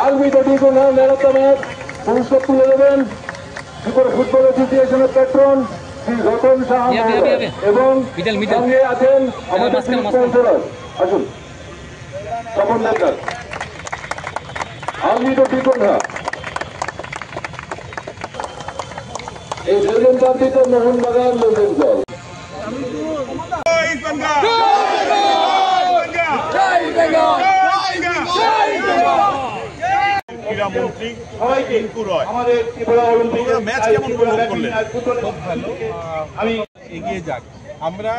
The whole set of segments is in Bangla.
আলমি দটিগুণ মেরাথনের পুরস্কার তুলে দেবেন ত্রিপুরা ফুটবল অ্যাসোসিয়েশনের প্যাট্রন শ্রী রতন সাহা এবং সঙ্গে আছেন আমাদের স্পন্সর আসুন তপন নেতার আলমি দটিগুণ এই লেজেন্ড প্রার্থিত মোহনবাগান লেজেন্ড দল ক্রীড়ামন্ত্রী আমাদের ত্রিপুরা অলিম্পিক ম্যাচ কেমন উপভোগ করলেন? খুব ভালো। আমি এগিয়ে যাক। আমরা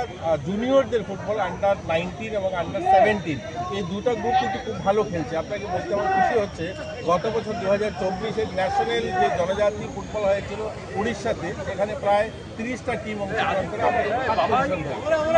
জুনিয়রদের ফুটবল আন্ডার 19 এবং আন্ডার 17 এই দুটো গ্রুপ কিন্তু খুব ভালো খেলছে। আপনাকে বলতে আমার খুশি হচ্ছে, গত বছর 2024-এর ন্যাশনাল যে জনজাতি ফুটবল হয়েছিল উড়িষ্যাতে, সেখানে প্রায় 30টা টিম অংশগ্রহণ করে আমরা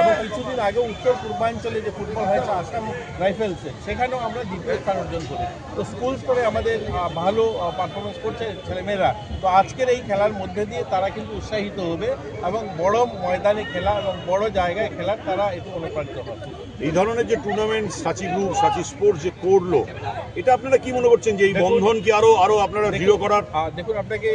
এবং কিছুদিন আগে উত্তর পূর্বাঞ্চলে যে ফুটবল হয়েছে আসাম রাইফেলসে, সেখানেও আমরা দ্বিতীয় স্থান অর্জন করি। তো স্কুল স্তরে আমাদের ভালো পারফরমেন্স করছে ছেলেমেয়েরা। তো আজকের এই খেলার মধ্যে দিয়ে তারা কিন্তু উৎসাহিত হবে এবং বড় ময়দানে খেলা এবং বড় জায়গায় খেলার তারা একটু অনুপ্রাণিত হবে। এই ধরনের যে টুর্নামেন্ট সাচি গ্রুপ সাচি স্পোর্টস যে করলো, এটা আপনারা কি মনে করছেন যে এই বন্ধন কি আরো আপনারা দৃঢ় করার? দেখুন, আপনাকে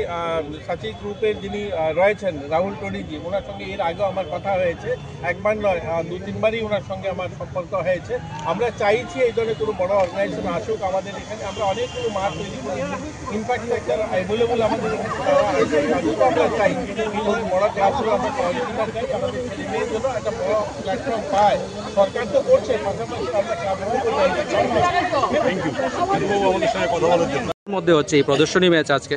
সাচি গ্রুপের যিনি রয়েছেন রাহুল টনিজি, ওনার সঙ্গে এর আগেও আমার কথা হয়েছে, একবার নয় 2-3বারই ওনার সঙ্গে আমার সম্পর্ক হয়েছে। আমরা চাইছি এই ধরনের কোনো বড় অর্গানাইজেশন আসুক আমাদের এখানে। আমরা অনেকগুলো মাঠ তৈরি করি, ইনফ্রাস্ট্রাকচার অ্যাভেলেবল আমাদের এখানে আমরা চাই বড় ক্লাবগুলো আমরা সহযোগিতা চাই, আমাদের ছেলে মেয়ের জন্য একটা বড় প্ল্যাটফর্ম পায়। সরকার তো করছে, পাশাপাশি আমরা আমাদের সঙ্গে কথা বলার জন্য মধ্যে হচ্ছে এই প্রদর্শনী ম্যাচ আজকে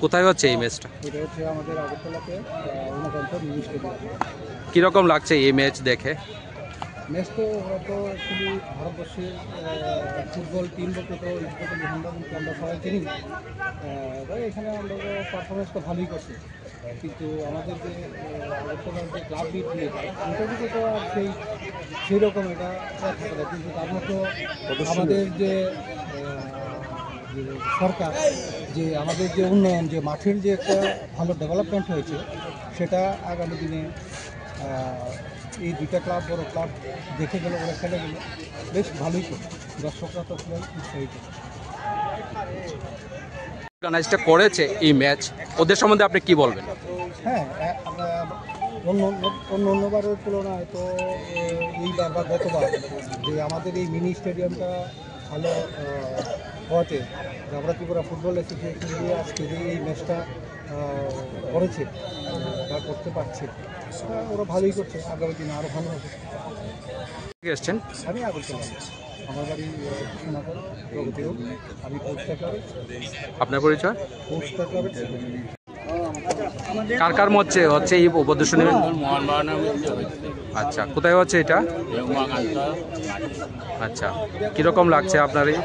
কোথায় হচ্ছে এই ম্যাচটা? এটা হচ্ছে আমাদের আগরতলাতে কিরকম লাগছে এই ম্যাচ দেখে? ম্যাচ তো ওরা তো অ্যাকচুয়ালি ভারতবর্ষের ফুটবল টিম বলতে তো মোহানবাগানকে আমরা সবাই চিনি। এখানে আমরা পারফরমেন্স তো ভালোই করছে, কিন্তু আমাদের যে আগরতলার যে ক্লাব লিড নিয়ে ইন্টারভিউতে তো আর সেই রকম এটা থাকে না। কিন্তু তার মতো আমাদের যে সরকার যে আমাদের যে উন্নয়ন, যে মাঠের যে একটা ভালো ডেভেলপমেন্ট হয়েছে, সেটা আগামী দিনে এই দুইটা ক্লাব বড় ক্লাব দেখে গেলে, ওরা খেলে গেলে বেশ ভালোই করে দর্শকরা তো খুবই উৎসাহিত। অর্গানাইজটা করেছে এই ম্যাচ, ওদের সম্বন্ধে আপনি কি বলবেন? হ্যাঁ, অন্যবারের তুলনায় তো এইবার বা গতবার যে আমাদের এই মিনি স্টেডিয়ামটা ভালো হওয়াতে আমরা ত্রিপুরা ফুটবল অ্যাসোসিয়েশন দিয়ে আজকে যে এই ম্যাচটা করেছে বা করতে পারছে, ওরা ভালোই করছে। আগামী দিনে আরও ভালো হবে। এসছেন? আমি আগরতলা, আমার বাড়ি সোনাপুর প্রগতি হোক। আমি পোস্টা ক্লাবের। আপনার পরিচয়? পোস্টা ক্লাবের। কার কার মধ্যে হচ্ছে এই প্রদর্শনী? আচ্ছা, কোথায় হচ্ছে এটা? আচ্ছা, কিরকম লাগছে আপনার এই?